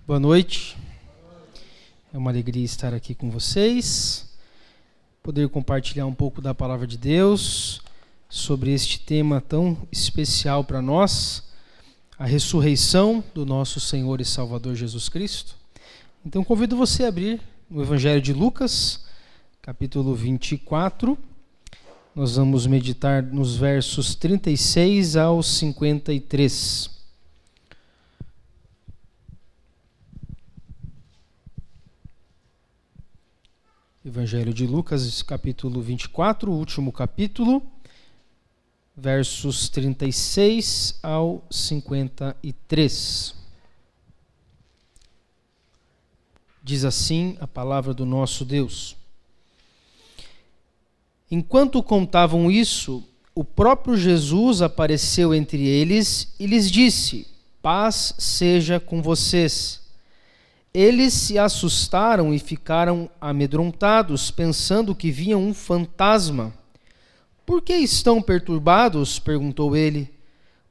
Boa noite, é uma alegria estar aqui com vocês, poder compartilhar um pouco da palavra de Deus sobre este tema tão especial para nós, a ressurreição do nosso Senhor e Salvador Jesus Cristo. Então convido você a abrir no Evangelho de Lucas, capítulo 24, nós vamos meditar nos versos 36 ao 53. Evangelho de Lucas, capítulo 24, o último capítulo, versos 36 ao 53. Diz assim a palavra do nosso Deus. Enquanto contavam isso, o próprio Jesus apareceu entre eles e lhes disse: paz seja com vocês. Eles se assustaram e ficaram amedrontados, pensando que viam um fantasma. Por que estão perturbados? Perguntou ele.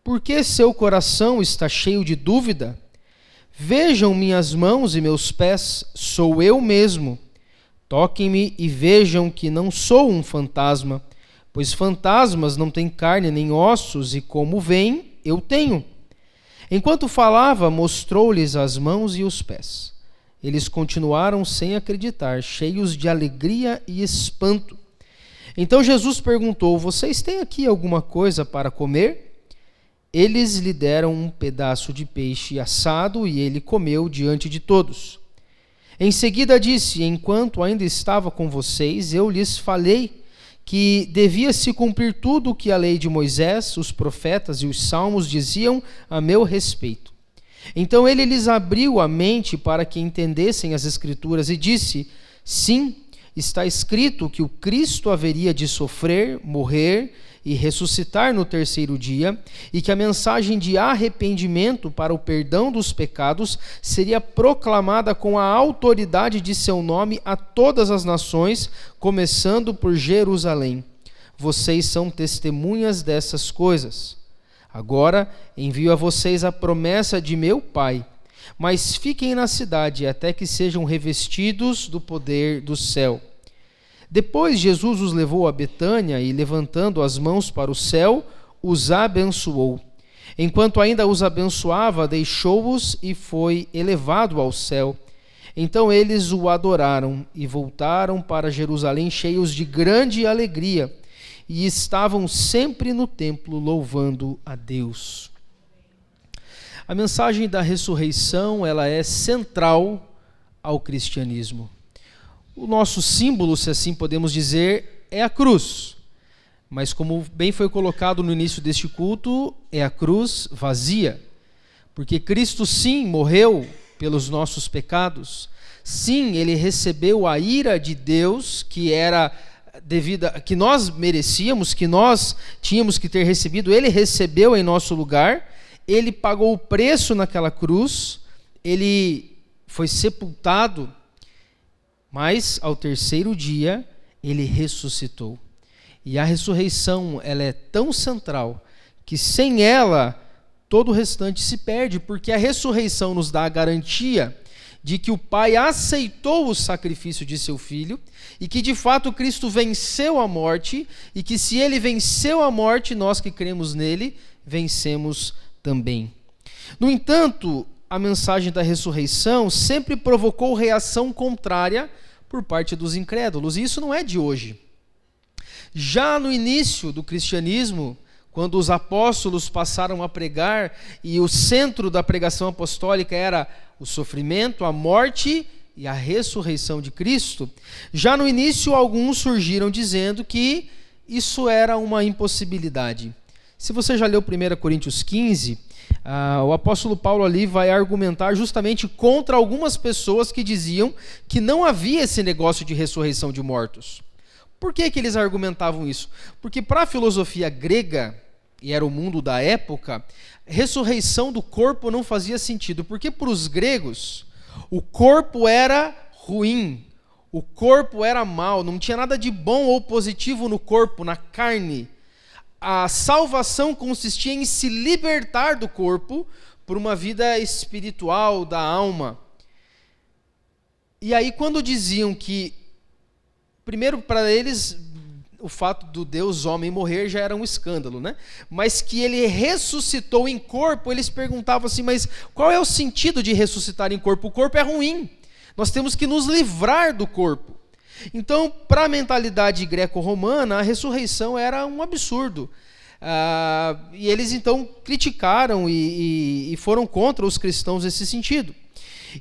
Por que seu coração está cheio de dúvida? Vejam minhas mãos e meus pés, sou eu mesmo. Toquem-me e vejam que não sou um fantasma, pois fantasmas não têm carne nem ossos, e como veem, eu tenho. Enquanto falava, mostrou-lhes as mãos e os pés. Eles continuaram sem acreditar, cheios de alegria e espanto. Então Jesus perguntou: vocês têm aqui alguma coisa para comer? Eles lhe deram um pedaço de peixe assado e ele comeu diante de todos. Em seguida disse: enquanto ainda estava com vocês, eu lhes falei que devia se cumprir tudo o que a lei de Moisés, os profetas e os salmos diziam a meu respeito. Então ele lhes abriu a mente para que entendessem as Escrituras e disse: sim, está escrito que o Cristo haveria de sofrer, morrer e ressuscitar no terceiro dia, e que a mensagem de arrependimento para o perdão dos pecados seria proclamada com a autoridade de seu nome a todas as nações, começando por Jerusalém. Vocês são testemunhas dessas coisas. Agora envio a vocês a promessa de meu Pai, mas fiquem na cidade até que sejam revestidos do poder do céu. Depois Jesus os levou a Betânia e, levantando as mãos para o céu, os abençoou. Enquanto ainda os abençoava, deixou-os e foi elevado ao céu. Então eles o adoraram e voltaram para Jerusalém cheios de grande alegria, e estavam sempre no templo louvando a Deus. A mensagem da ressurreição, ela é central ao cristianismo. O nosso símbolo, se assim podemos dizer, é a cruz. Mas como bem foi colocado no início deste culto, é a cruz vazia. Porque Cristo sim morreu pelos nossos pecados. Sim, ele recebeu a ira de Deus, que era devida, que nós merecíamos, que nós tínhamos que ter recebido. Ele recebeu em nosso lugar. Ele pagou o preço naquela cruz. Ele foi sepultado. Mas ao terceiro dia ele ressuscitou. E a ressurreição, ela é tão central que sem ela todo o restante se perde, porque a ressurreição nos dá a garantia de que o Pai aceitou o sacrifício de seu Filho e que de fato Cristo venceu a morte, e que se ele venceu a morte, nós que cremos nele vencemos também. No entanto, a mensagem da ressurreição sempre provocou reação contrária por parte dos incrédulos, e isso não é de hoje. Já no início do cristianismo, quando os apóstolos passaram a pregar e o centro da pregação apostólica era o sofrimento, a morte e a ressurreição de Cristo, já no início alguns surgiram dizendo que isso era uma impossibilidade. Se você já leu 1 Coríntios 15, o apóstolo Paulo ali vai argumentar justamente contra algumas pessoas que diziam que não havia esse negócio de ressurreição de mortos. Por que eles argumentavam isso? Porque para a filosofia grega, e era o mundo da época, ressurreição do corpo não fazia sentido, porque para os gregos o corpo era ruim, o corpo era mau, não tinha nada de bom ou positivo no corpo, na carne. A salvação consistia em se libertar do corpo por uma vida espiritual da alma. E aí, quando diziam que, primeiro, para eles, o fato do Deus homem morrer já era um escândalo, né? Mas que ele ressuscitou em corpo, eles perguntavam assim, mas qual é o sentido de ressuscitar em corpo? O corpo é ruim, nós temos que nos livrar do corpo. Então, para a mentalidade greco-romana, a ressurreição era um absurdo. E eles então criticaram e foram contra os cristãos nesse sentido.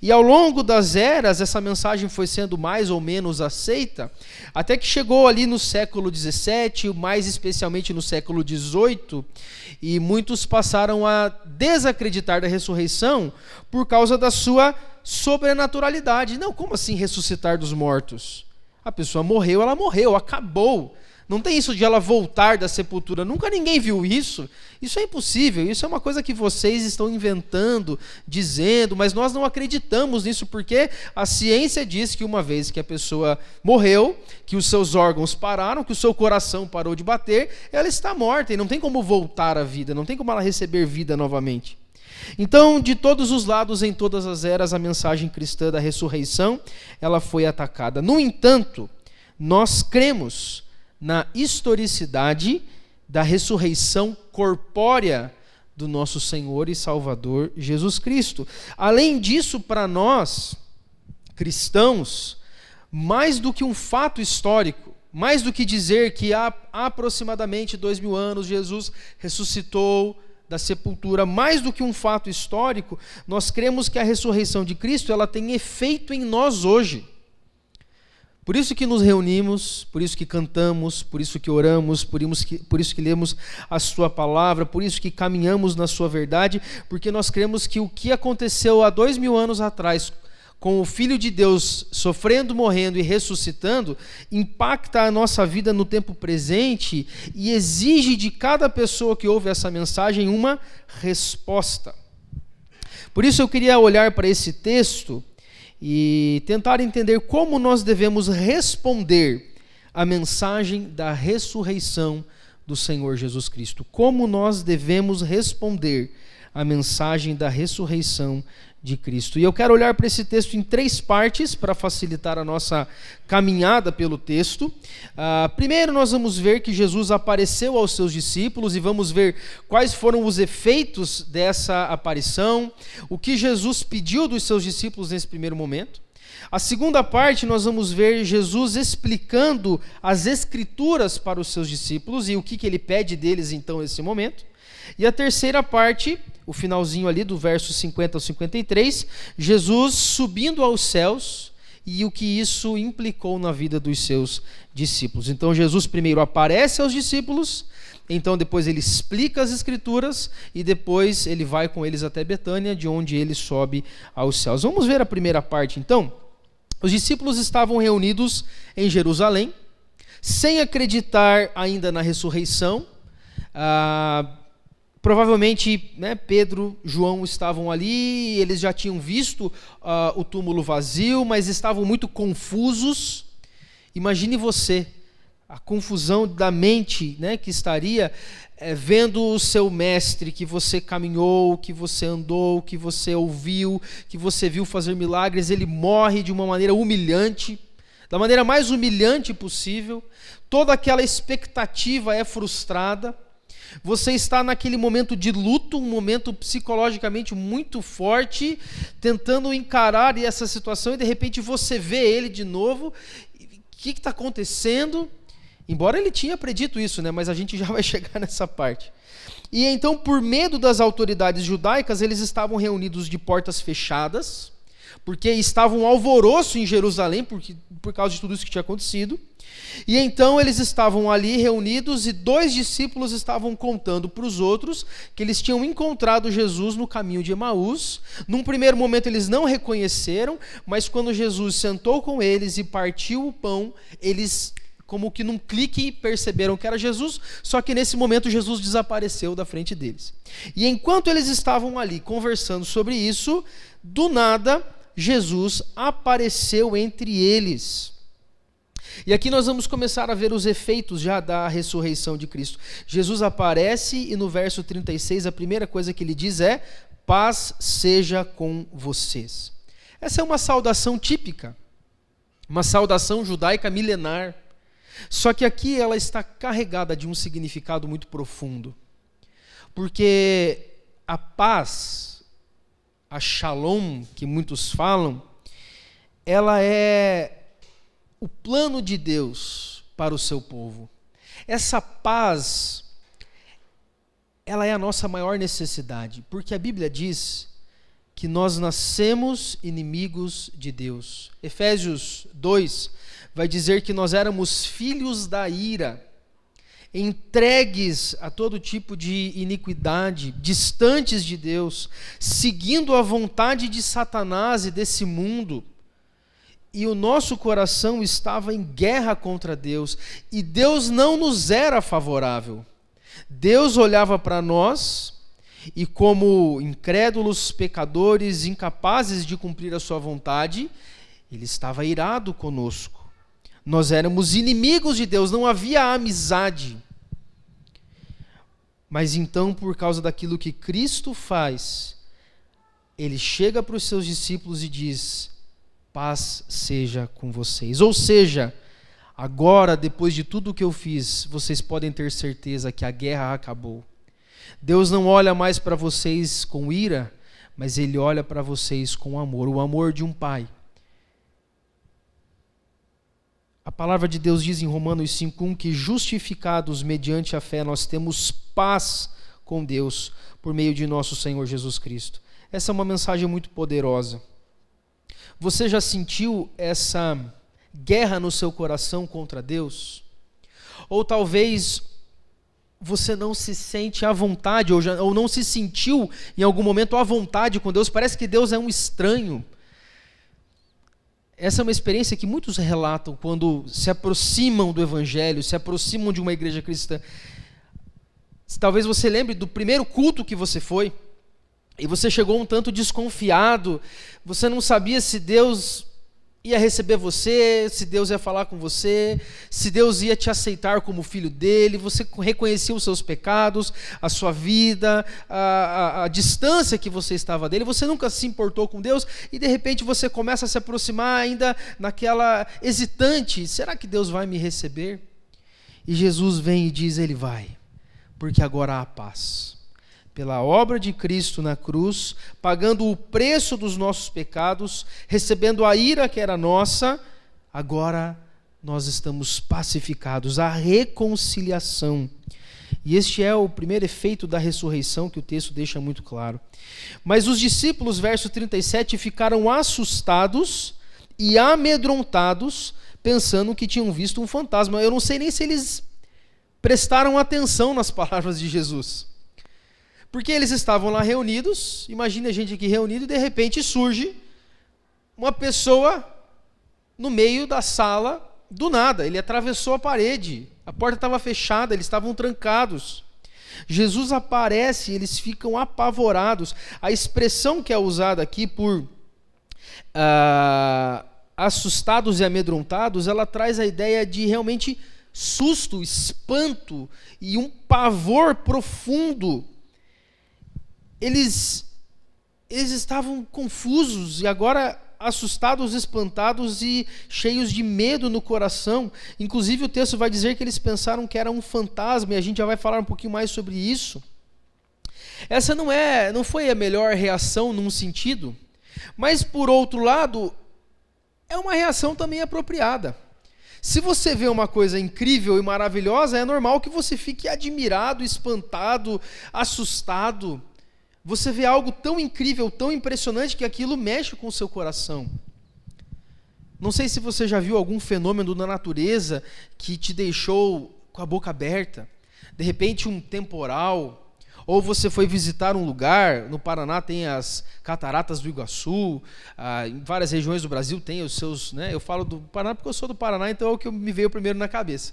E ao longo das eras, essa mensagem foi sendo mais ou menos aceita, até que chegou ali no século XVII, mais especialmente no século XVIII, e muitos passaram a desacreditar da ressurreição por causa da sua sobrenaturalidade. Não, como assim ressuscitar dos mortos? A pessoa morreu, ela morreu, acabou. Não tem isso de ela voltar da sepultura. Nunca ninguém viu isso. Isso é impossível. Isso é uma coisa que vocês estão inventando, dizendo, mas nós não acreditamos nisso porque a ciência diz que uma vez que a pessoa morreu, que os seus órgãos pararam, que o seu coração parou de bater, ela está morta e não tem como voltar à vida, não tem como ela receber vida novamente. Então, de todos os lados, em todas as eras, a mensagem cristã da ressurreição, ela foi atacada. No entanto, nós cremos na historicidade da ressurreição corpórea do nosso Senhor e Salvador Jesus Cristo. Além disso, para nós, cristãos, mais do que um fato histórico, mais do que dizer que há aproximadamente 2000 anos Jesus ressuscitou da sepultura, mais do que um fato histórico, nós cremos que a ressurreição de Cristo ela tem efeito em nós hoje. Por isso que nos reunimos, por isso que cantamos, por isso que oramos, por isso que lemos a sua palavra, por isso que caminhamos na sua verdade, porque nós cremos que o que aconteceu há 2000 anos atrás, com o Filho de Deus sofrendo, morrendo e ressuscitando, impacta a nossa vida no tempo presente e exige de cada pessoa que ouve essa mensagem uma resposta. Por isso eu queria olhar para esse texto e tentar entender como nós devemos responder à mensagem da ressurreição do Senhor Jesus Cristo. Como nós devemos responder à mensagem da ressurreição de Cristo. E eu quero olhar para esse texto em 3 partes para facilitar a nossa caminhada pelo texto. Primeiro nós vamos ver que Jesus apareceu aos seus discípulos e vamos ver quais foram os efeitos dessa aparição, o que Jesus pediu dos seus discípulos nesse primeiro momento. A segunda parte nós vamos ver Jesus explicando as Escrituras para os seus discípulos e o que ele pede deles então nesse momento. E a terceira parte, o finalzinho ali do verso 50 ao 53, Jesus subindo aos céus e o que isso implicou na vida dos seus discípulos. Então Jesus primeiro aparece aos discípulos, então depois ele explica as Escrituras e depois ele vai com eles até Betânia, de onde ele sobe aos céus. Vamos ver a primeira parte então. Os discípulos estavam reunidos em Jerusalém, sem acreditar ainda na ressurreição. Provavelmente, Pedro, João estavam ali, eles já tinham visto o túmulo vazio, mas estavam muito confusos. Imagine você, a confusão da mente, que estaria vendo o seu mestre, que você caminhou, que você andou, que você ouviu, que você viu fazer milagres, ele morre de uma maneira humilhante, da maneira mais humilhante possível, toda aquela expectativa é frustrada. Você está naquele momento de luto, um momento psicologicamente muito forte, tentando encarar essa situação e de repente você vê ele de novo. O que está acontecendo? Embora ele tinha predito isso, mas a gente já vai chegar nessa parte. E então, por medo das autoridades judaicas, eles estavam reunidos de portas fechadas, porque estava um alvoroço em Jerusalém por causa de tudo isso que tinha acontecido. E então eles estavam ali reunidos e 2 discípulos estavam contando para os outros que eles tinham encontrado Jesus no caminho de Emaús. Num primeiro momento eles não reconheceram, mas quando Jesus sentou com eles e partiu o pão, eles, como que num clique, perceberam que era Jesus, só que nesse momento Jesus desapareceu da frente deles. E enquanto eles estavam ali conversando sobre isso, do nada Jesus apareceu entre eles. E aqui nós vamos começar a ver os efeitos já da ressurreição de Cristo. Jesus aparece e no verso 36 a primeira coisa que ele diz é: paz seja com vocês. Essa é uma saudação típica uma saudação judaica milenar. Só que aqui ela está carregada de um significado muito profundo. Porque a paz, a shalom, que muitos falam, ela é o plano de Deus para o seu povo. Essa paz, ela é a nossa maior necessidade, porque a Bíblia diz que nós nascemos inimigos de Deus. Efésios 2 vai dizer que nós éramos filhos da ira, entregues a todo tipo de iniquidade, distantes de Deus, seguindo a vontade de Satanás e desse mundo. E o nosso coração estava em guerra contra Deus, e Deus não nos era favorável. Deus olhava para nós e, como incrédulos, pecadores, incapazes de cumprir a sua vontade, Ele estava irado conosco. Nós éramos inimigos de Deus, não havia amizade. Mas então, por causa daquilo que Cristo faz, Ele chega para os seus discípulos e diz: paz seja com vocês. Ou seja, agora, depois de tudo o que eu fiz, vocês podem ter certeza que a guerra acabou. Deus não olha mais para vocês com ira, mas Ele olha para vocês com amor, o amor de um pai. A palavra de Deus diz em Romanos 5:1 que justificados mediante a fé nós temos paz com Deus por meio de nosso Senhor Jesus Cristo. Essa é uma mensagem muito poderosa. Você já sentiu essa guerra no seu coração contra Deus? Ou talvez você não se sente à vontade, ou não se sentiu em algum momento à vontade com Deus, parece que Deus é um estranho. Essa é uma experiência que muitos relatam quando se aproximam do Evangelho, se aproximam de uma igreja cristã. Talvez você lembre do primeiro culto que você foi, e você chegou um tanto desconfiado, você não sabia se Deus ia receber você, se Deus ia falar com você, se Deus ia te aceitar como filho dele, você reconhecia os seus pecados, a sua vida, a distância que você estava dele, você nunca se importou com Deus, e de repente você começa a se aproximar ainda naquela hesitante, será que Deus vai me receber? E Jesus vem e diz, Ele vai, porque agora há paz. Pela obra de Cristo na cruz, pagando o preço dos nossos pecados, recebendo a ira que era nossa, agora nós estamos pacificados, a reconciliação. E este é o primeiro efeito da ressurreição que o texto deixa muito claro. Mas os discípulos, verso 37, ficaram assustados e amedrontados, pensando que tinham visto um fantasma. Eu não sei nem se eles prestaram atenção nas palavras de Jesus. Porque eles estavam lá reunidos, imagine a gente aqui reunido, e de repente surge uma pessoa no meio da sala, do nada. Ele atravessou a parede, a porta estava fechada, eles estavam trancados. Jesus aparece, eles ficam apavorados. A expressão que é usada aqui por assustados e amedrontados, ela traz a ideia de realmente susto, espanto e um pavor profundo. Eles estavam confusos e agora assustados, espantados e cheios de medo no coração. Inclusive o texto vai dizer que eles pensaram que era um fantasma, e a gente já vai falar um pouquinho mais sobre isso. Essa não foi a melhor reação num sentido, mas por outro lado, é uma reação também apropriada. Se você vê uma coisa incrível e maravilhosa, é normal que você fique admirado, espantado, assustado. Você vê algo tão incrível, tão impressionante, que aquilo mexe com o seu coração. Não sei se você já viu algum fenômeno na natureza que te deixou com a boca aberta. De repente um temporal, ou você foi visitar um lugar, no Paraná tem as cataratas do Iguaçu, em várias regiões do Brasil tem os seus, né? Eu falo do Paraná porque eu sou do Paraná, então é o que me veio primeiro na cabeça.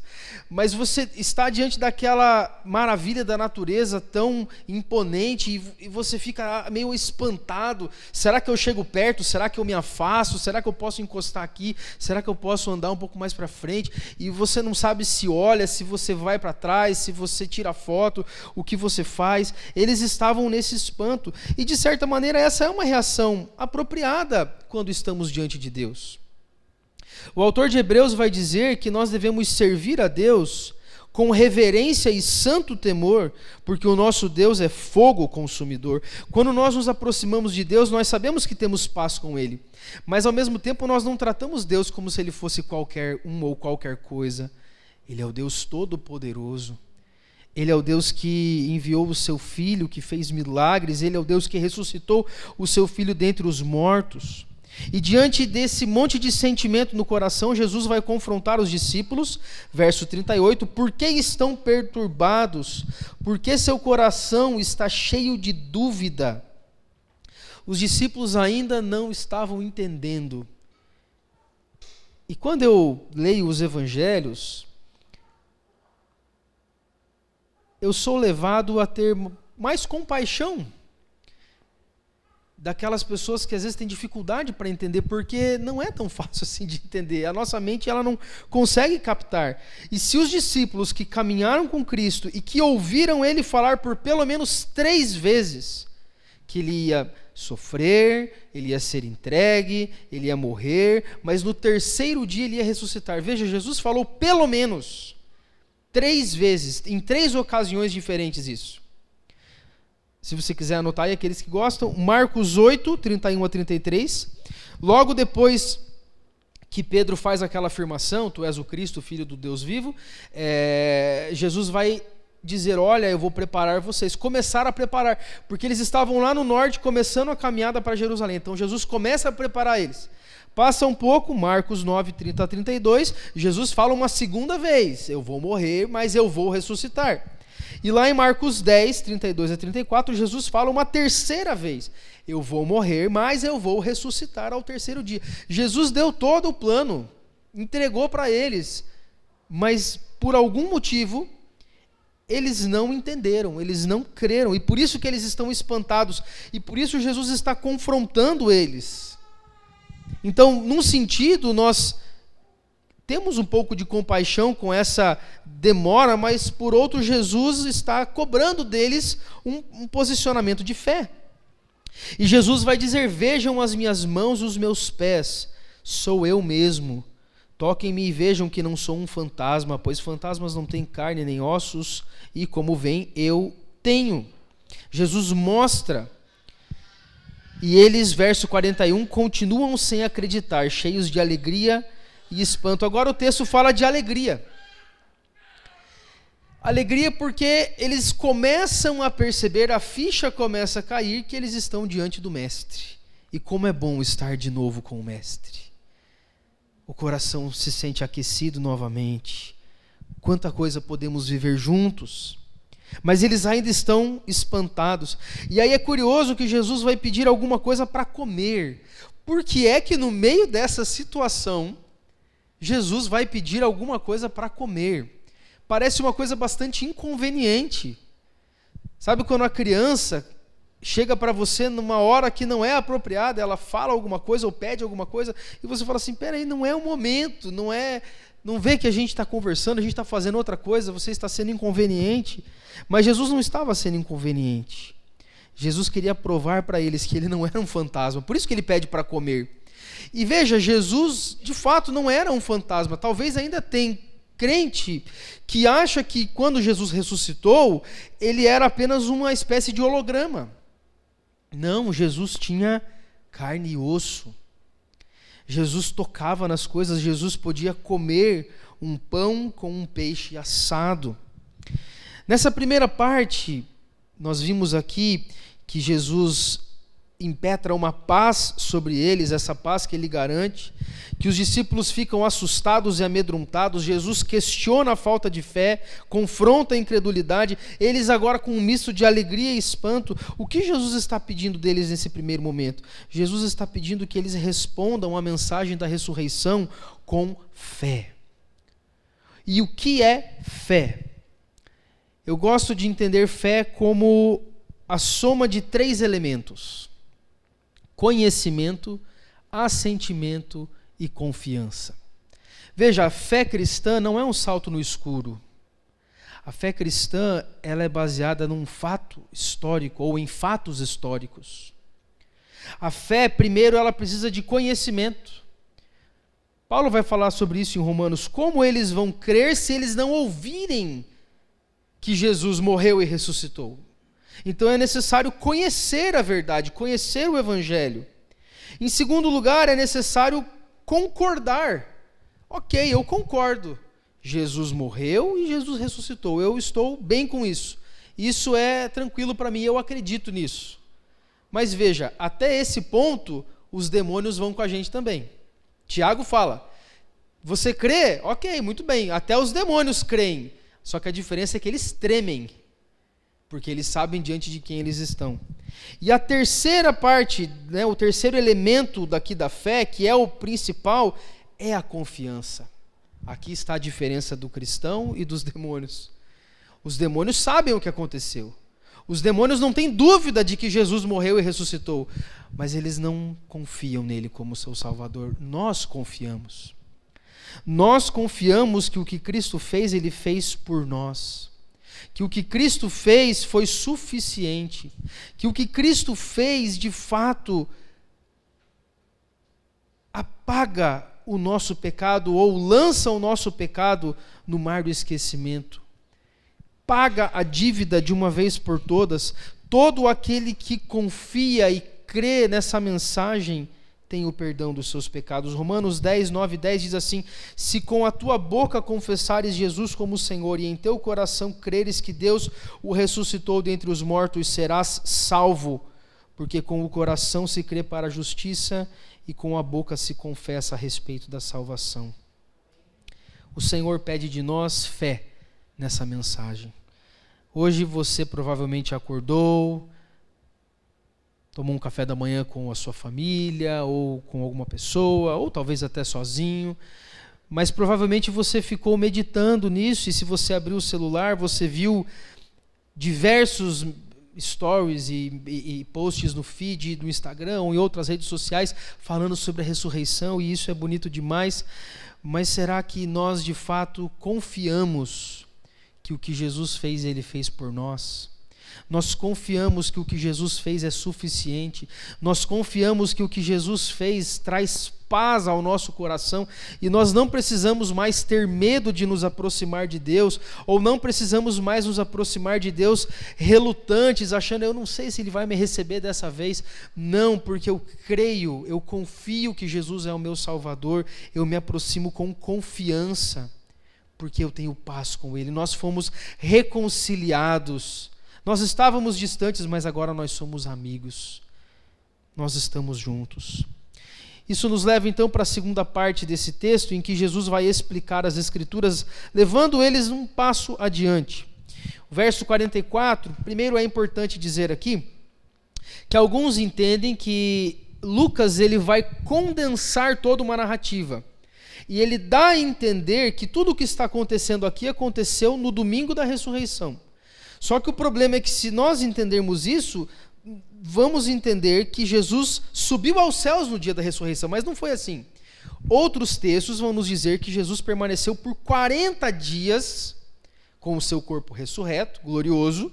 Mas você está diante daquela maravilha da natureza tão imponente e você fica meio espantado. Será que eu chego perto? Será que eu me afasto? Será que eu posso encostar aqui? Será que eu posso andar um pouco mais para frente? E você não sabe se olha, se você vai para trás, se você tira foto, o que você faz. Eles estavam nesse espanto. E de certa maneira essa é uma reação apropriada quando estamos diante de Deus. O autor de Hebreus vai dizer que nós devemos servir a Deus com reverência e santo temor, porque o nosso Deus é fogo consumidor. Quando nós nos aproximamos de Deus, nós sabemos que temos paz com Ele, mas ao mesmo tempo nós não tratamos Deus como se Ele fosse qualquer um ou qualquer coisa. Ele é o Deus Todo-Poderoso. Ele é o Deus que enviou o seu Filho, que fez milagres. Ele é o Deus que ressuscitou o seu Filho dentre os mortos. E diante desse monte de sentimento no coração, Jesus vai confrontar os discípulos, verso 38, por que estão perturbados? Por que seu coração está cheio de dúvida? Os discípulos ainda não estavam entendendo. E quando eu leio os evangelhos, eu sou levado a ter mais compaixão daquelas pessoas que às vezes têm dificuldade para entender, porque não é tão fácil assim de entender. A nossa mente ela não consegue captar. E se os discípulos que caminharam com Cristo e que ouviram Ele falar por pelo menos 3 vezes que Ele ia sofrer, Ele ia ser entregue, Ele ia morrer, mas no 3º dia Ele ia ressuscitar. Veja, Jesus falou pelo menos 3 vezes, em 3 ocasiões diferentes isso. Se você quiser anotar aí, aqueles que gostam, Marcos 8, 31 a 33, logo depois que Pedro faz aquela afirmação, tu és o Cristo, filho do Deus vivo, Jesus vai dizer, olha, eu vou preparar vocês. Começaram a preparar, porque eles estavam lá no norte, começando a caminhada para Jerusalém. Então Jesus começa a preparar eles. Passa um pouco, Marcos 9, 30 a 32, Jesus fala uma segunda vez, eu vou morrer, mas eu vou ressuscitar. E lá em Marcos 10, 32 a 34, Jesus fala uma terceira vez, eu vou morrer, mas eu vou ressuscitar ao 3º dia. Jesus deu todo o plano, entregou para eles, mas por algum motivo, eles não entenderam, eles não creram, e por isso que eles estão espantados, e por isso Jesus está confrontando eles. Então, num sentido, nós temos um pouco de compaixão com essa demora, mas por outro, Jesus está cobrando deles um posicionamento de fé. E Jesus vai dizer, vejam as minhas mãos e os meus pés, sou eu mesmo. Toquem-me e vejam que não sou um fantasma, pois fantasmas não têm carne nem ossos, e como veem, eu tenho. Jesus mostra. E eles, verso 41, continuam sem acreditar, cheios de alegria e espanto. Agora o texto fala de alegria. Alegria porque eles começam a perceber, a ficha começa a cair, que eles estão diante do Mestre. E como é bom estar de novo com o Mestre. O coração se sente aquecido novamente. Quanta coisa podemos viver juntos. Mas eles ainda estão espantados. E aí é curioso que Jesus vai pedir alguma coisa para comer. Por que é que no meio dessa situação, Jesus vai pedir alguma coisa para comer? Parece uma coisa bastante inconveniente. Sabe quando a criança chega para você numa hora que não é apropriada, ela fala alguma coisa ou pede alguma coisa, e você fala assim, peraí, não é o momento, não vê que a gente está conversando, a gente está fazendo outra coisa, você está sendo inconveniente. Mas Jesus não estava sendo inconveniente. Jesus queria provar para eles que ele não era um fantasma, por isso que ele pede para comer. E veja, Jesus de fato não era um fantasma. Talvez ainda tem crente que acha que quando Jesus ressuscitou, ele era apenas uma espécie de holograma. Não, Jesus tinha carne e osso. Jesus tocava nas coisas, Jesus podia comer um pão com um peixe assado. Nessa primeira parte, nós vimos aqui que Jesus impetra uma paz sobre eles, essa paz que ele garante, que os discípulos ficam assustados e amedrontados, Jesus questiona a falta de fé, confronta a incredulidade, eles agora com um misto de alegria e espanto. O que Jesus está pedindo deles nesse primeiro momento? Jesus está pedindo que eles respondam à mensagem da ressurreição com fé. E o que é fé? Eu gosto de entender fé como a soma de 3 elementos: conhecimento, assentimento e confiança. Veja, a fé cristã não é um salto no escuro. A fé cristã, ela é baseada num fato histórico ou em fatos históricos. A fé, primeiro, ela precisa de conhecimento. Paulo vai falar sobre isso em Romanos. Como eles vão crer se eles não ouvirem que Jesus morreu e ressuscitou? Então é necessário conhecer a verdade, conhecer o Evangelho. Em segundo lugar, é necessário concordar. Ok, eu concordo. Jesus morreu e Jesus ressuscitou. Eu estou bem com isso. Isso é tranquilo para mim, eu acredito nisso. Mas veja, até esse ponto, os demônios vão com a gente também. Tiago fala, você crê? Ok, muito bem, até os demônios creem. Só que a diferença é que eles tremem, porque eles sabem diante de quem eles estão. E a terceira parte, né, o terceiro elemento daqui da fé, que é o principal, é a confiança. Aqui está a diferença do cristão e dos demônios. Os demônios sabem o que aconteceu. Os demônios não têm dúvida de que Jesus morreu e ressuscitou, mas eles não confiam nele como seu Salvador. Nós confiamos. Nós confiamos que o que Cristo fez, ele fez por nós. Que o que Cristo fez foi suficiente. Que o que Cristo fez, de fato, apaga o nosso pecado ou lança o nosso pecado no mar do esquecimento. Paga a dívida de uma vez por todas. Todo aquele que confia e crê nessa mensagem tem o perdão dos seus pecados. Romanos 10, 9 e 10 diz assim: se com a tua boca confessares Jesus como Senhor e em teu coração creres que Deus o ressuscitou dentre os mortos, serás salvo, porque com o coração se crê para a justiça e com a boca se confessa a respeito da salvação. O Senhor pede de nós fé nessa mensagem. Hoje você provavelmente acordou, tomou um café da manhã com a sua família, ou com alguma pessoa, ou talvez até sozinho, mas provavelmente você ficou meditando nisso, e se você abriu o celular, você viu diversos stories e posts no feed do Instagram ou em outras redes sociais falando sobre a ressurreição, e isso é bonito demais, mas será que nós de fato confiamos que o que Jesus fez, ele fez por nós? Nós confiamos que o que Jesus fez é suficiente. Nós confiamos que o que Jesus fez traz paz ao nosso coração e nós não precisamos mais ter medo de nos aproximar de Deus, ou não precisamos mais nos aproximar de Deus relutantes, achando, eu não sei se Ele vai me receber dessa vez. Não, porque eu creio, eu confio que Jesus é o meu Salvador, eu me aproximo com confiança, porque eu tenho paz com Ele. Nós fomos reconciliados. Nós estávamos distantes, mas agora nós somos amigos. Nós estamos juntos. Isso nos leva então para a segunda parte desse texto, em que Jesus vai explicar as Escrituras, levando eles um passo adiante. O verso 44, primeiro é importante dizer aqui, que alguns entendem que Lucas ele vai condensar toda uma narrativa. E ele dá a entender que tudo o que está acontecendo aqui aconteceu no domingo da ressurreição. Só que o problema é que se nós entendermos isso, vamos entender que Jesus subiu aos céus no dia da ressurreição, mas não foi assim. Outros textos vão nos dizer que Jesus permaneceu por 40 dias com o seu corpo ressurreto, glorioso,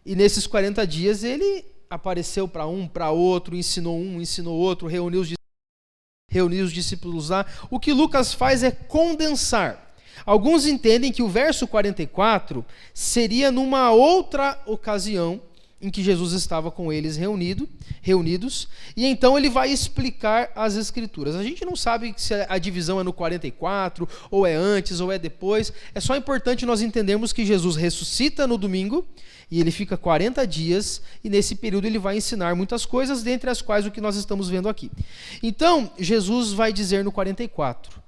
e nesses 40 dias ele apareceu para um, para outro, ensinou outro, reuniu os discípulos lá. O que Lucas faz é condensar. Alguns entendem que o verso 44 seria numa outra ocasião em que Jesus estava com eles reunidos, e então ele vai explicar as Escrituras. A gente não sabe se a divisão é no 44, ou é antes, ou é depois. É só importante nós entendermos que Jesus ressuscita no domingo, e ele fica 40 dias, e nesse período ele vai ensinar muitas coisas, dentre as quais o que nós estamos vendo aqui. Então, Jesus vai dizer no 44,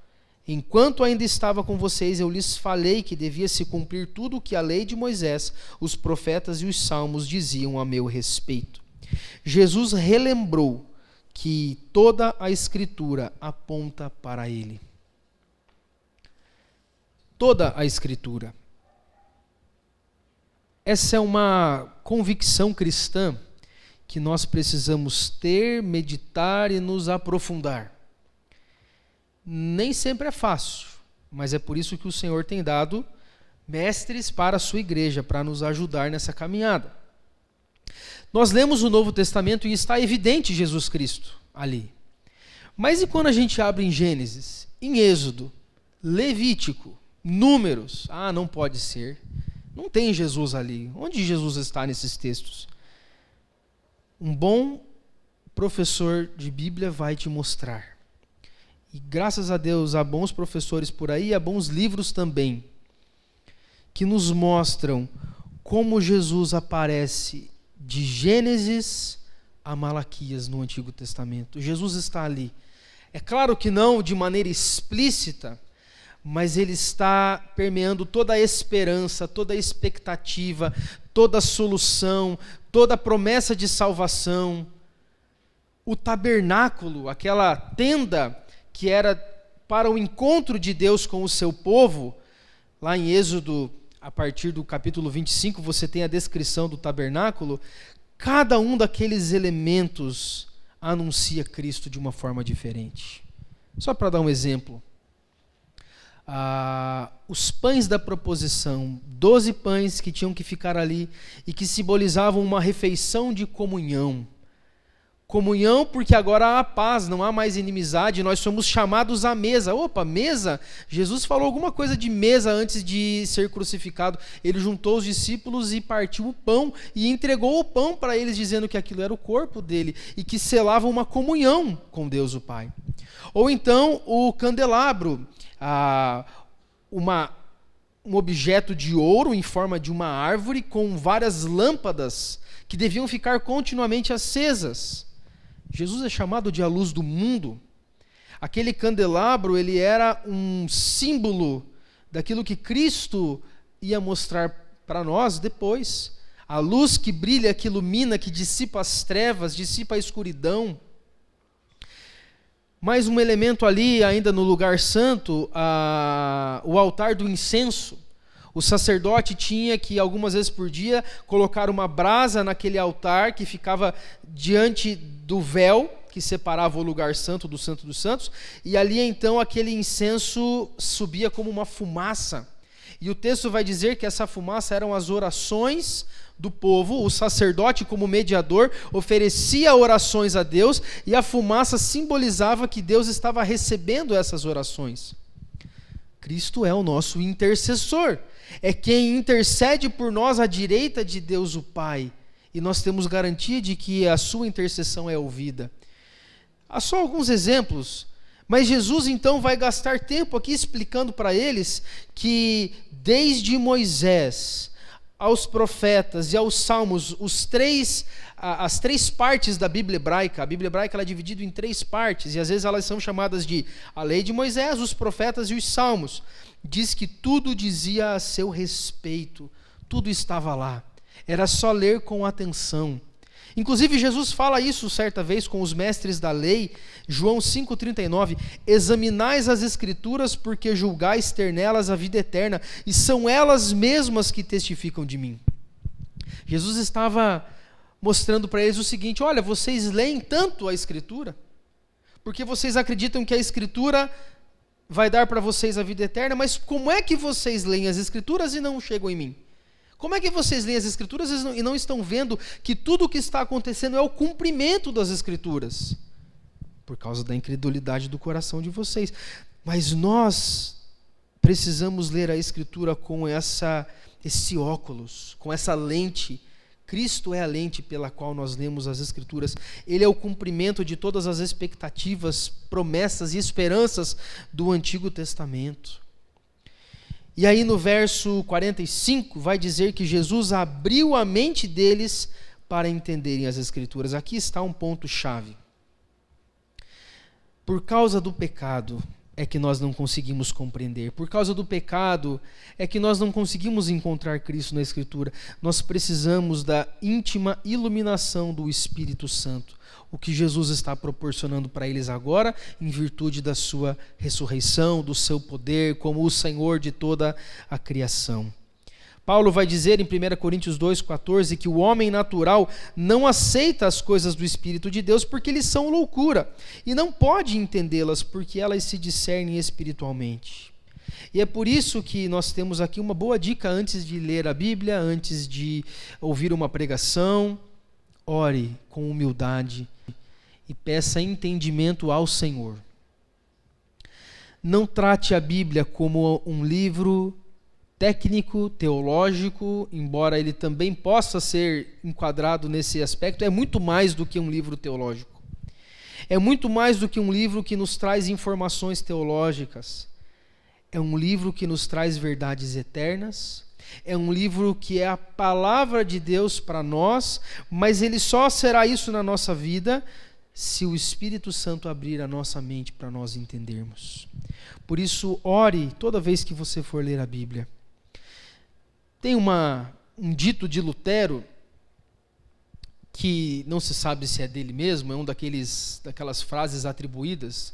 enquanto ainda estava com vocês, eu lhes falei que devia se cumprir tudo o que a lei de Moisés, os profetas e os salmos diziam a meu respeito. Jesus relembrou que toda a Escritura aponta para ele. Toda a Escritura. Essa é uma convicção cristã que nós precisamos ter, meditar e nos aprofundar. Nem sempre é fácil, mas é por isso que o Senhor tem dado mestres para a sua igreja, para nos ajudar nessa caminhada. Nós lemos o Novo Testamento e está evidente Jesus Cristo ali. Mas e quando a gente abre em Gênesis? em Êxodo, Levítico, Números. Ah, não pode ser. Não tem Jesus ali. Onde Jesus está nesses textos? Um bom professor de Bíblia vai te mostrar. E graças a Deus há bons professores por aí, há bons livros também, que nos mostram como Jesus aparece de Gênesis a Malaquias no Antigo Testamento. Jesus está ali. É claro que não de maneira explícita, mas ele está permeando toda a esperança, toda a expectativa, toda a solução, toda a promessa de salvação. O tabernáculo, aquela tenda que era para o encontro de Deus com o seu povo, lá em Êxodo, a partir do capítulo 25, você tem a descrição do tabernáculo. Cada um daqueles elementos anuncia Cristo de uma forma diferente. Só para dar um exemplo. Os pães da proposição, 12 pães que tinham que ficar ali e que simbolizavam uma refeição de comunhão. Comunhão porque agora há paz, não há mais inimizade, nós somos chamados à mesa. Opa, mesa? Jesus falou alguma coisa de mesa antes de ser crucificado. Ele juntou os discípulos e partiu o pão e entregou o pão para eles, dizendo que aquilo era o corpo dele e que selava uma comunhão com Deus o Pai. Ou então o candelabro, um objeto de ouro em forma de uma árvore com várias lâmpadas que deviam ficar continuamente acesas. Jesus é chamado de a luz do mundo. Aquele candelabro, ele era um símbolo daquilo que Cristo ia mostrar para nós depois. A luz que brilha, que ilumina, que dissipa as trevas, dissipa a escuridão. Mais um elemento ali, ainda no lugar santo, o altar do incenso. O sacerdote tinha que, algumas vezes por dia, colocar uma brasa naquele altar que ficava diante do véu, que separava o lugar santo do Santo dos Santos, e ali então aquele incenso subia como uma fumaça. E o texto vai dizer que essa fumaça eram as orações do povo. O sacerdote, como mediador, oferecia orações a Deus e a fumaça simbolizava que Deus estava recebendo essas orações. Cristo é o nosso intercessor, é quem intercede por nós à direita de Deus o Pai, e nós temos garantia de que a sua intercessão é ouvida. Há só alguns exemplos, mas Jesus então vai gastar tempo aqui explicando para eles que desde Moisés aos profetas e aos salmos, as três partes da Bíblia hebraica. A Bíblia hebraica ela é dividida em 3 partes, e às vezes elas são chamadas de a lei de Moisés, os profetas e os salmos. Diz que tudo dizia a seu respeito, tudo estava lá. Era só ler com atenção. Inclusive Jesus fala isso certa vez com os mestres da lei, João 5,39, examinais as escrituras porque julgais ter nelas a vida eterna, e são elas mesmas que testificam de mim. Jesus estava mostrando para eles o seguinte: olha, vocês leem tanto a escritura, porque vocês acreditam que a escritura vai dar para vocês a vida eterna, mas como é que vocês leem as escrituras e não chegam em mim? Como é que vocês leem as Escrituras e não estão vendo que tudo o que está acontecendo é o cumprimento das Escrituras? Por causa da incredulidade do coração de vocês. Mas nós precisamos ler a Escritura com esse óculos, com essa lente. Cristo é a lente pela qual nós lemos as Escrituras. Ele é o cumprimento de todas as expectativas, promessas e esperanças do Antigo Testamento. E aí no verso 45 vai dizer que Jesus abriu a mente deles para entenderem as Escrituras. Aqui está um ponto-chave. Por causa do pecado é que nós não conseguimos compreender. Por causa do pecado é que nós não conseguimos encontrar Cristo na Escritura. Nós precisamos da íntima iluminação do Espírito Santo. O que Jesus está proporcionando para eles agora, em virtude da sua ressurreição, do seu poder, como o Senhor de toda a criação. Paulo vai dizer em 1 Coríntios 2,14 que o homem natural não aceita as coisas do Espírito de Deus porque eles são loucura, e não pode entendê-las porque elas se discernem espiritualmente. E é por isso que nós temos aqui uma boa dica antes de ler a Bíblia, antes de ouvir uma pregação. Ore com humildade e peça entendimento ao Senhor. Não trate a Bíblia como um livro técnico, teológico, embora ele também possa ser enquadrado nesse aspecto. É muito mais do que um livro teológico. É muito mais do que um livro que nos traz informações teológicas. É um livro que nos traz verdades eternas. É um livro que é a palavra de Deus para nós, mas ele só será isso na nossa vida se o Espírito Santo abrir a nossa mente para nós entendermos. Por isso, ore toda vez que você for ler a Bíblia. Tem um dito de Lutero, que não se sabe se é dele mesmo, é daquelas frases atribuídas,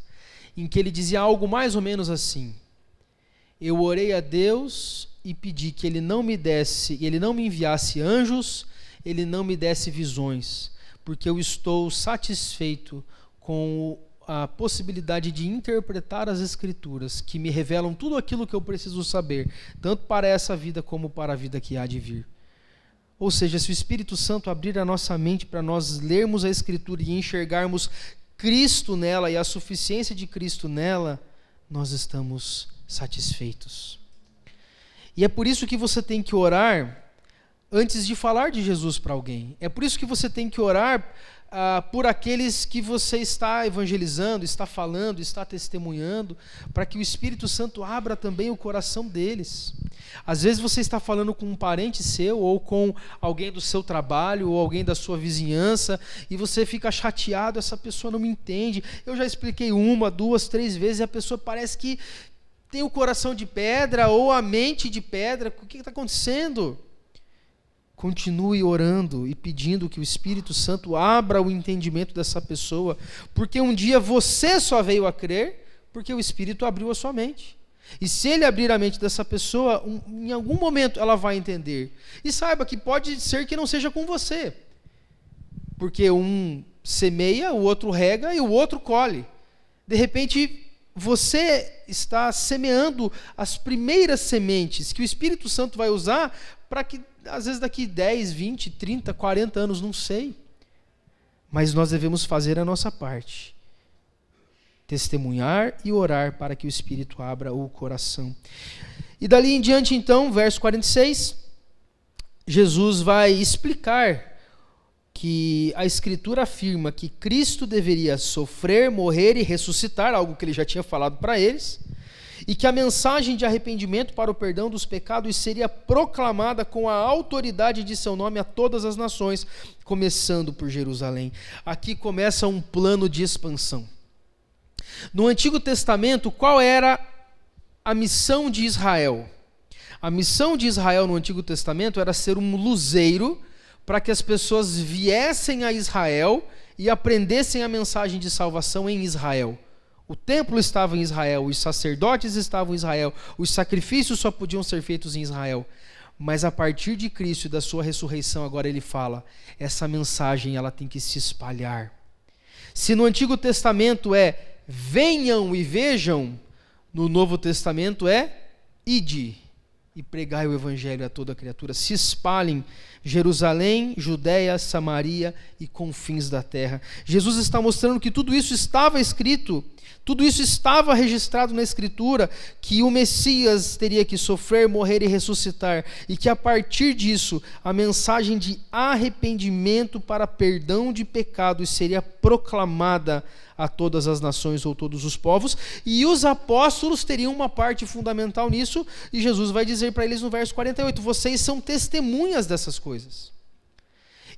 em que ele dizia algo mais ou menos assim: eu orei a Deus e pedi que ele não me enviasse anjos, ele não me desse visões, porque eu estou satisfeito com a possibilidade de interpretar as Escrituras, que me revelam tudo aquilo que eu preciso saber, tanto para essa vida como para a vida que há de vir. Ou seja, se o Espírito Santo abrir a nossa mente para nós lermos a Escritura e enxergarmos Cristo nela e a suficiência de Cristo nela, nós estamos satisfeitos. E é por isso que você tem que orar antes de falar de Jesus para alguém. É por isso que você tem que orar por aqueles que você está evangelizando, está falando, está testemunhando, para que o Espírito Santo abra também o coração deles. Às vezes você está falando com um parente seu, ou com alguém do seu trabalho, ou alguém da sua vizinhança, e você fica chateado, essa pessoa não me entende. Eu já expliquei 1, 2, 3 vezes, e a pessoa parece que tem o coração de pedra, ou a mente de pedra. O que está acontecendo? Continue orando e pedindo que o Espírito Santo abra o entendimento dessa pessoa, porque um dia você só veio a crer porque o Espírito abriu a sua mente. E se ele abrir a mente dessa pessoa, em algum momento ela vai entender. E saiba que pode ser que não seja com você, porque um semeia, o outro rega e o outro colhe. De repente, você está semeando as primeiras sementes que o Espírito Santo vai usar para que, às vezes daqui 10, 20, 30, 40 anos, não sei. Mas nós devemos fazer a nossa parte. Testemunhar e orar para que o Espírito abra o coração. E dali em diante, então, verso 46, Jesus vai explicar que a Escritura afirma que Cristo deveria sofrer, morrer e ressuscitar, algo que ele já tinha falado para eles, e que a mensagem de arrependimento para o perdão dos pecados seria proclamada com a autoridade de seu nome a todas as nações, começando por Jerusalém. Aqui começa um plano de expansão. No Antigo Testamento, qual era a missão de Israel? A missão de Israel no Antigo Testamento era ser um luzeiro para que as pessoas viessem a Israel e aprendessem a mensagem de salvação em Israel. O templo estava em Israel, os sacerdotes estavam em Israel, os sacrifícios só podiam ser feitos em Israel. Mas a partir de Cristo e da sua ressurreição, agora ele fala, essa mensagem ela tem que se espalhar. Se no Antigo Testamento é venham e vejam, no Novo Testamento é ide e pregai o evangelho a toda criatura. Se espalhem Jerusalém, Judeia, Samaria e confins da terra. Jesus está mostrando que tudo isso estava escrito, tudo isso estava registrado na Escritura, que o Messias teria que sofrer, morrer e ressuscitar, e que a partir disso a mensagem de arrependimento para perdão de pecados seria proclamada a todas as nações ou todos os povos, e os apóstolos teriam uma parte fundamental nisso, e Jesus vai dizer para eles no verso 48, vocês são testemunhas dessas coisas.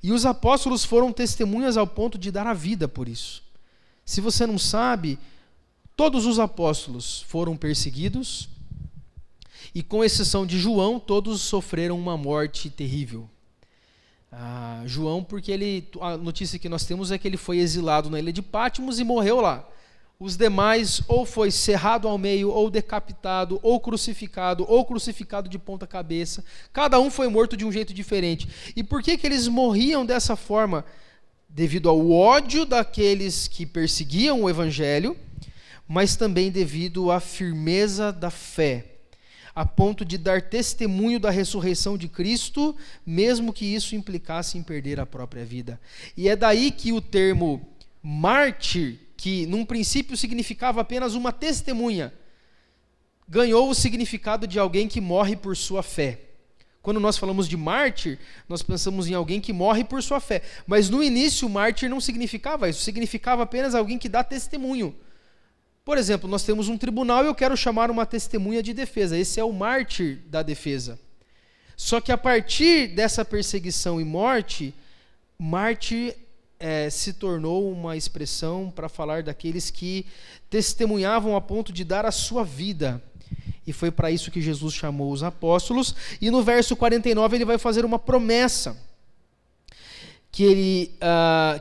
E os apóstolos foram testemunhas ao ponto de dar a vida por isso. Se você não sabe, todos os apóstolos foram perseguidos, e com exceção de João, todos sofreram uma morte terrível. João, porque a notícia que nós temos é que ele foi exilado na ilha de Patmos e morreu lá. Os demais ou foi cerrado ao meio, ou decapitado, ou crucificado de ponta cabeça. Cada um foi morto de um jeito diferente. E por que eles morriam dessa forma? Devido ao ódio daqueles que perseguiam o evangelho, mas também devido à firmeza da fé, a ponto de dar testemunho da ressurreição de Cristo, mesmo que isso implicasse em perder a própria vida. E é daí que o termo mártir, que num princípio significava apenas uma testemunha, ganhou o significado de alguém que morre por sua fé. Quando nós falamos de mártir, nós pensamos em alguém que morre por sua fé. Mas no início, mártir não significava isso, significava apenas alguém que dá testemunho. Por exemplo, nós temos um tribunal e eu quero chamar uma testemunha de defesa. Esse é o mártir da defesa. Só que a partir dessa perseguição e morte, mártir se tornou uma expressão para falar daqueles que testemunhavam a ponto de dar a sua vida. E foi para isso que Jesus chamou os apóstolos. E no verso 49 ele vai fazer uma promessa, que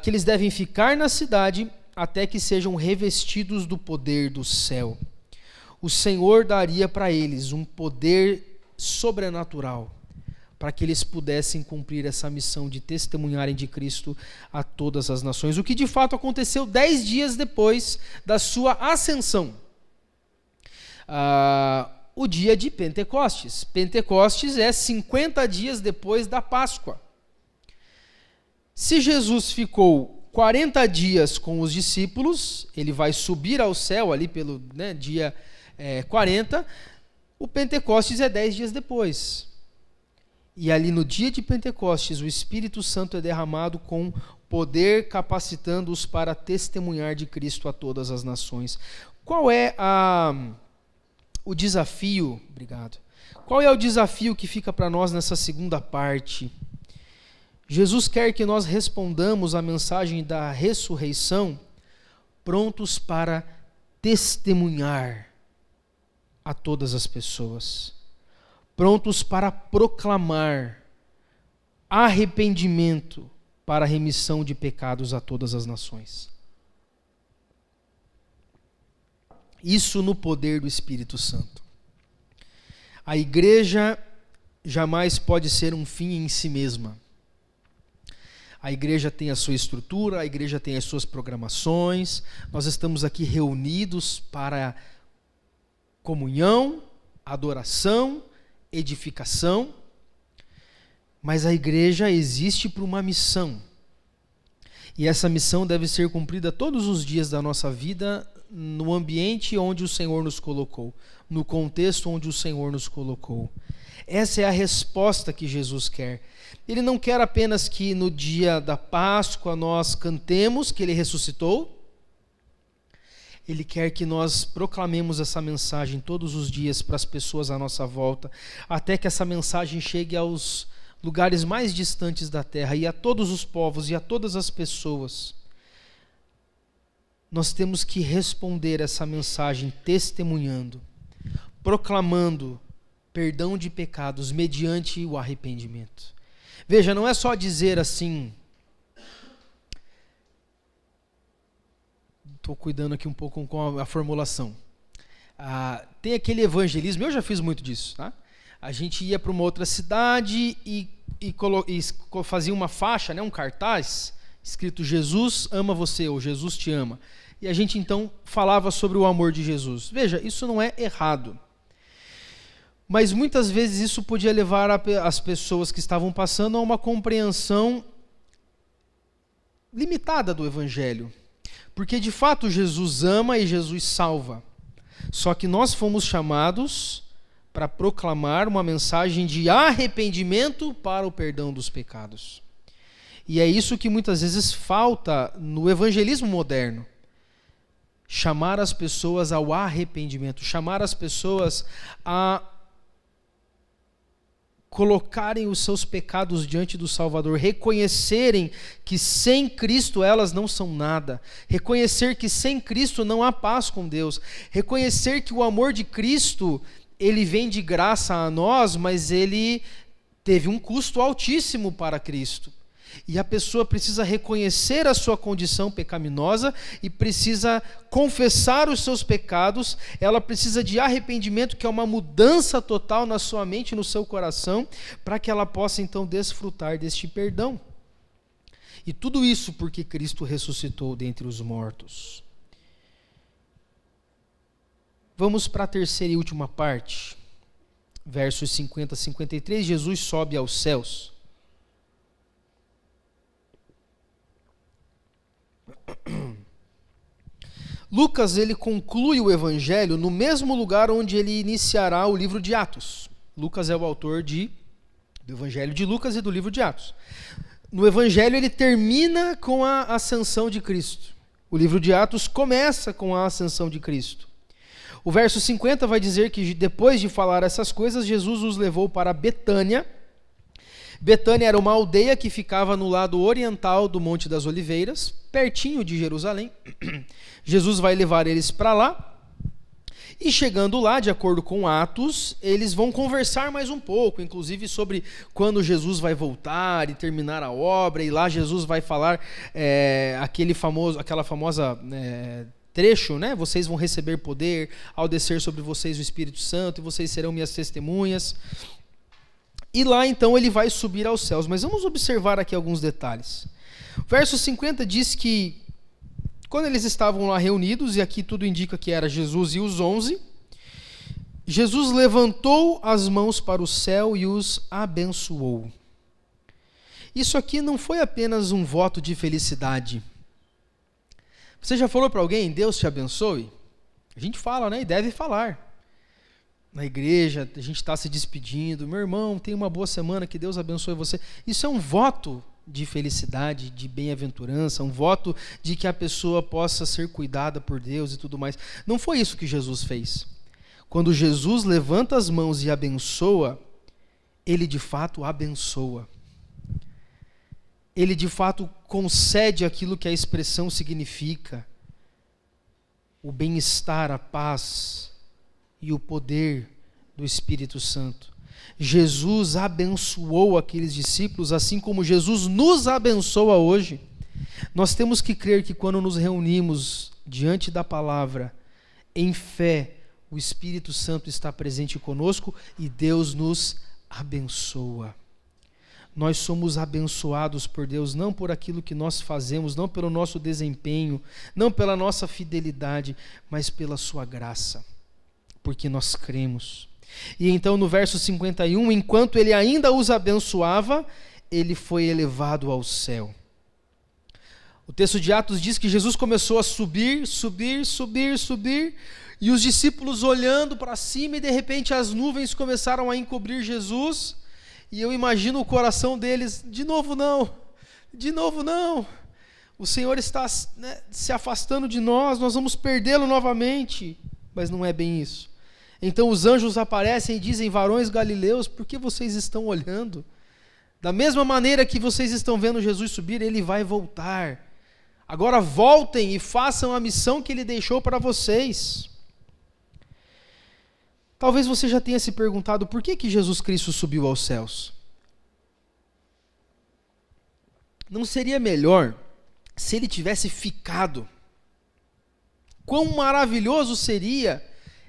eles devem ficar na cidade até que sejam revestidos do poder do céu. O Senhor daria para eles um poder sobrenatural, para que eles pudessem cumprir essa missão de testemunharem de Cristo a todas as nações. O que de fato aconteceu 10 dias depois da sua ascensão. O dia de Pentecostes. Pentecostes é 50 dias depois da Páscoa. Se Jesus ficou 40 dias com os discípulos, ele vai subir ao céu ali pelo dia 40, o Pentecostes é 10 dias depois. E ali no dia de Pentecostes, o Espírito Santo é derramado com poder, capacitando-os para testemunhar de Cristo a todas as nações. Qual é o desafio? Obrigado. Qual é o desafio que fica para nós nessa segunda parte? Jesus quer que nós respondamos à mensagem da ressurreição prontos para testemunhar a todas as pessoas, prontos para proclamar arrependimento para a remissão de pecados a todas as nações. Isso no poder do Espírito Santo. A igreja jamais pode ser um fim em si mesma. A igreja tem a sua estrutura, a igreja tem as suas programações. Nós estamos aqui reunidos para comunhão, adoração, edificação. Mas a igreja existe por uma missão. E essa missão deve ser cumprida todos os dias da nossa vida, no ambiente onde o Senhor nos colocou, no contexto onde o Senhor nos colocou. Essa é a resposta que Jesus quer. Ele não quer apenas que no dia da Páscoa nós cantemos que Ele ressuscitou. Ele quer que nós proclamemos essa mensagem todos os dias para as pessoas à nossa volta, até que essa mensagem chegue aos lugares mais distantes da terra e a todos os povos e a todas as pessoas. Nós temos que responder essa mensagem testemunhando, proclamando perdão de pecados mediante o arrependimento. Veja, não é só dizer assim, estou cuidando aqui um pouco com a formulação. Tem aquele evangelismo, eu já fiz muito disso, tá? A gente ia para uma outra cidade e fazia uma faixa, um cartaz, escrito Jesus ama você, ou Jesus te ama. E a gente então falava sobre o amor de Jesus. Veja, isso não é errado. Mas muitas vezes isso podia levar as pessoas que estavam passando a uma compreensão limitada do Evangelho. Porque de fato Jesus ama e Jesus salva. Só que nós fomos chamados para proclamar uma mensagem de arrependimento para o perdão dos pecados. E é isso que muitas vezes falta no evangelismo moderno. Chamar as pessoas ao arrependimento, chamar as pessoas a colocarem os seus pecados diante do Salvador, reconhecerem que sem Cristo elas não são nada, reconhecer que sem Cristo não há paz com Deus, reconhecer que o amor de Cristo, ele vem de graça a nós, mas ele teve um custo altíssimo para Cristo. E a pessoa precisa reconhecer a sua condição pecaminosa e precisa confessar os seus pecados. Ela precisa de arrependimento, que é uma mudança total na sua mente e no seu coração, para que ela possa então desfrutar deste perdão. E tudo isso porque Cristo ressuscitou dentre os mortos. Vamos para a terceira e última parte. Versos 50 a 53, Jesus sobe aos céus. Lucas, ele conclui o evangelho no mesmo lugar onde ele iniciará o livro de Atos. Lucas é o autor do evangelho de Lucas e do livro de Atos. No evangelho ele termina com a ascensão de Cristo. O livro de Atos começa com a ascensão de Cristo. O verso 50 vai dizer que depois de falar essas coisas, Jesus os levou para Betânia. Betânia era uma aldeia que ficava no lado oriental do Monte das Oliveiras, pertinho de Jerusalém. Jesus vai levar eles para lá. E chegando lá, de acordo com Atos, eles vão conversar mais um pouco, inclusive sobre quando Jesus vai voltar e terminar a obra, e lá Jesus vai falar aquela famosa trecho, né? Vocês vão receber poder ao descer sobre vocês o Espírito Santo, e vocês serão minhas testemunhas. E lá então ele vai subir aos céus, mas vamos observar aqui alguns detalhes. O verso 50 diz que quando eles estavam lá reunidos, e aqui tudo indica que era Jesus e os 11, Jesus levantou as mãos para o céu e os abençoou. Isso aqui não foi apenas um voto de felicidade. Você já falou para alguém, Deus te abençoe? A gente fala, né? E deve falar. Na igreja, a gente está se despedindo. Meu irmão, tenha uma boa semana, que Deus abençoe você. Isso é um voto de felicidade, de bem-aventurança, um voto de que a pessoa possa ser cuidada por Deus e tudo mais. Não foi isso que Jesus fez. Quando Jesus levanta as mãos e abençoa, ele de fato abençoa. Ele de fato concede aquilo que a expressão significa: o bem-estar, a paz e o poder do Espírito Santo. Jesus abençoou aqueles discípulos, assim como Jesus nos abençoa hoje. Nós temos que crer que quando nos reunimos diante da palavra, em fé, o Espírito Santo está presente conosco e Deus nos abençoa. Nós somos abençoados por Deus, não por aquilo que nós fazemos, não pelo nosso desempenho, não pela nossa fidelidade, mas pela sua graça, porque nós cremos. E então no verso 51, enquanto ele ainda os abençoava, ele foi elevado ao céu. O texto de Atos diz que Jesus começou a subir, e os discípulos olhando para cima, e de repente as nuvens começaram a encobrir Jesus, e eu imagino o coração deles: de novo não, o Senhor está se afastando de nós vamos perdê-lo novamente. Mas não é bem isso. Então os anjos aparecem e dizem: varões galileus, por que vocês estão olhando? Da mesma maneira que vocês estão vendo Jesus subir, ele vai voltar. Agora voltem e façam a missão que ele deixou para vocês. Talvez você já tenha se perguntado por que Jesus Cristo subiu aos céus. Não seria melhor se ele tivesse ficado? Quão maravilhoso seria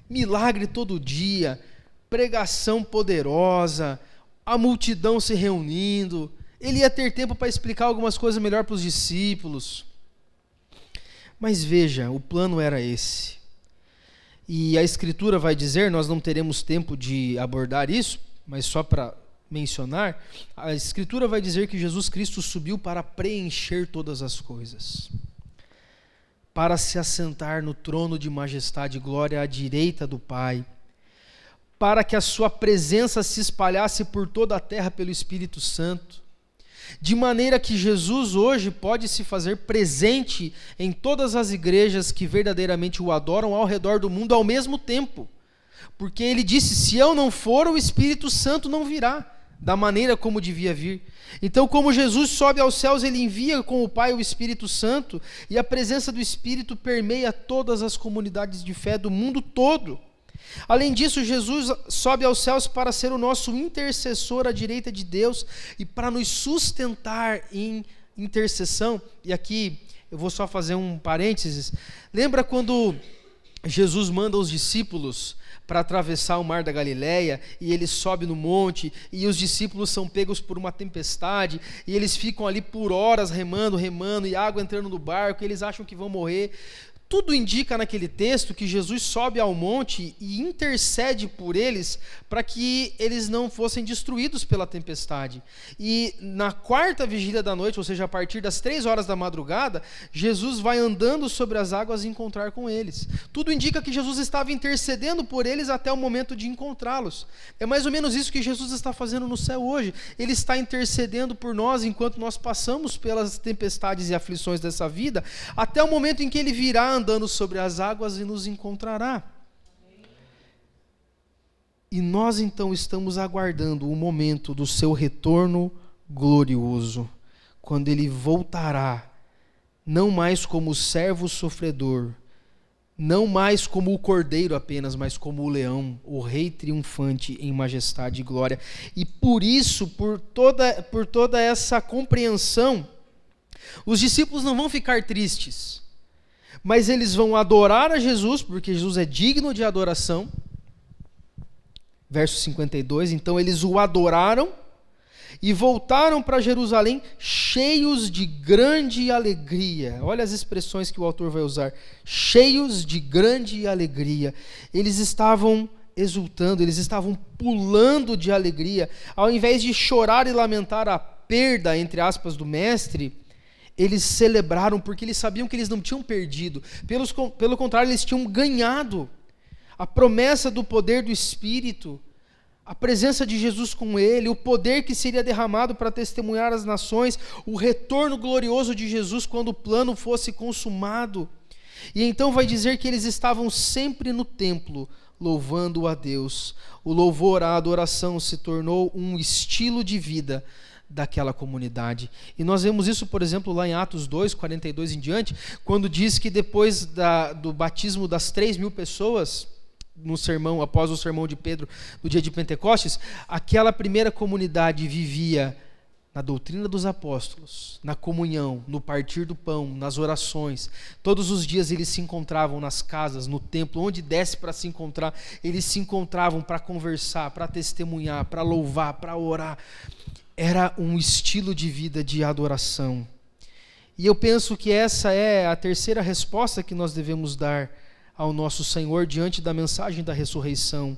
milagre todo dia, pregação poderosa, a multidão se reunindo. Ele ia ter tempo para explicar algumas coisas melhor para os discípulos. Mas veja, o plano era esse. E a Escritura vai dizer, nós não teremos tempo de abordar isso, mas só para mencionar, a Escritura vai dizer que Jesus Cristo subiu para preencher todas as coisas, para se assentar no trono de majestade e glória à direita do Pai, para que a sua presença se espalhasse por toda a terra pelo Espírito Santo, de maneira que Jesus hoje pode se fazer presente em todas as igrejas que verdadeiramente o adoram ao redor do mundo ao mesmo tempo, porque ele disse: se eu não for, o Espírito Santo não virá da maneira como devia vir. Então, como Jesus sobe aos céus, ele envia com o Pai o Espírito Santo, e a presença do Espírito permeia todas as comunidades de fé do mundo todo. Além disso, Jesus sobe aos céus para ser o nosso intercessor à direita de Deus e para nos sustentar em intercessão. E aqui eu vou só fazer um parênteses. Lembra quando Jesus manda os discípulos para atravessar o mar da Galileia, e ele sobe no monte, e os discípulos são pegos por uma tempestade, e eles ficam ali por horas remando, e água entrando no barco, e eles acham que vão morrer. tudo indica naquele texto que Jesus sobe ao monte e intercede por eles para que eles não fossem destruídos pela tempestade. E na quarta vigília da noite, ou seja, a partir das 3 horas da madrugada, Jesus vai andando sobre as águas e encontrar com eles. Tudo indica que Jesus estava intercedendo por eles até o momento de encontrá-los. É mais ou menos isso que Jesus está fazendo no céu hoje. Ele está intercedendo por nós enquanto nós passamos pelas tempestades e aflições dessa vida, até o momento em que ele virá andando sobre as águas e nos encontrará. E nós então estamos aguardando o momento do seu retorno glorioso, quando ele voltará, não mais como servo sofredor, não mais como o cordeiro apenas, mas como o leão, o rei triunfante em majestade e glória. E por isso, por toda essa compreensão, os discípulos não vão ficar tristes, mas eles vão adorar a Jesus, porque Jesus é digno de adoração. Verso 52, então eles o adoraram e voltaram para Jerusalém cheios de grande alegria. Olha as expressões que o autor vai usar. Cheios de grande alegria. Eles estavam exultando, eles estavam pulando de alegria. Ao invés de chorar e lamentar a perda, entre aspas, do mestre, eles celebraram porque eles sabiam que eles não tinham perdido. Pelo contrário, eles tinham ganhado. A promessa do poder do Espírito, a presença de Jesus com ele, o poder que seria derramado para testemunhar as nações, o retorno glorioso de Jesus quando o plano fosse consumado. E então vai dizer que eles estavam sempre no templo, louvando a Deus. O louvor, a adoração se tornou um estilo de vida daquela comunidade. E nós vemos isso, por exemplo, lá em Atos 2, 42 em diante, quando diz que depois do batismo das 3.000 pessoas, no sermão, após o sermão de Pedro, no dia de Pentecostes, aquela primeira comunidade vivia na doutrina dos apóstolos, na comunhão, no partir do pão, nas orações. Todos os dias eles se encontravam nas casas, no templo, onde desse para se encontrar, eles se encontravam para conversar, para testemunhar, para louvar, para orar. Era um estilo de vida de adoração. E eu penso que essa é a terceira resposta que nós devemos dar ao nosso Senhor diante da mensagem da ressurreição: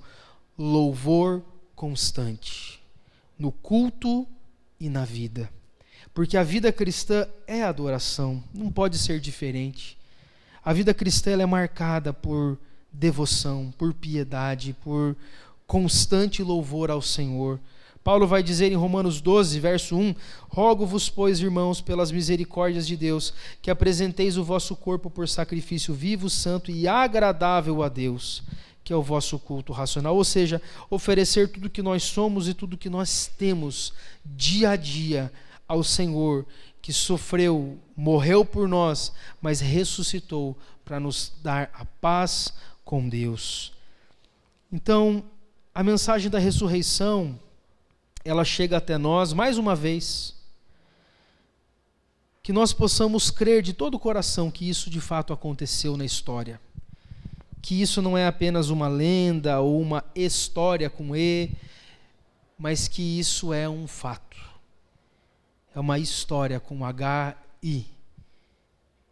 louvor constante, no culto e na vida. Porque a vida cristã é adoração, não pode ser diferente. A vida cristã ela é marcada por devoção, por piedade, por constante louvor ao Senhor. Paulo vai dizer em Romanos 12, verso 1, rogo-vos, pois, irmãos, pelas misericórdias de Deus, que apresenteis o vosso corpo por sacrifício vivo, santo e agradável a Deus, que é o vosso culto racional. Ou seja, oferecer tudo que nós somos e tudo que nós temos dia a dia ao Senhor, que sofreu, morreu por nós, mas ressuscitou para nos dar a paz com Deus. Então, a mensagem da ressurreição, ela chega até nós, mais uma vez, que nós possamos crer de todo o coração que isso de fato aconteceu na história. Que isso não é apenas uma lenda ou uma história com E, mas que isso é um fato. É uma história com H-I.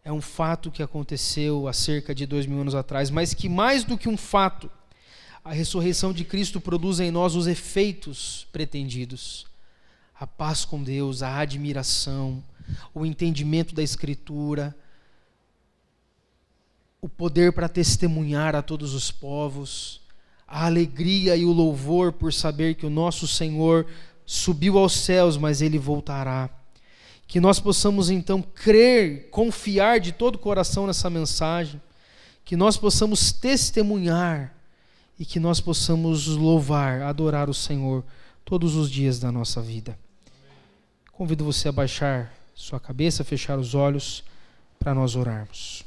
É um fato que aconteceu há cerca de 2.000 anos atrás, mas que mais do que um fato, a ressurreição de Cristo produz em nós os efeitos pretendidos. A paz com Deus, a admiração, o entendimento da Escritura, o poder para testemunhar a todos os povos, a alegria e o louvor por saber que o nosso Senhor subiu aos céus, mas Ele voltará. Que nós possamos então crer, confiar de todo o coração nessa mensagem, que nós possamos testemunhar e que nós possamos louvar, adorar o Senhor todos os dias da nossa vida. Convido você a baixar sua cabeça, fechar os olhos para nós orarmos.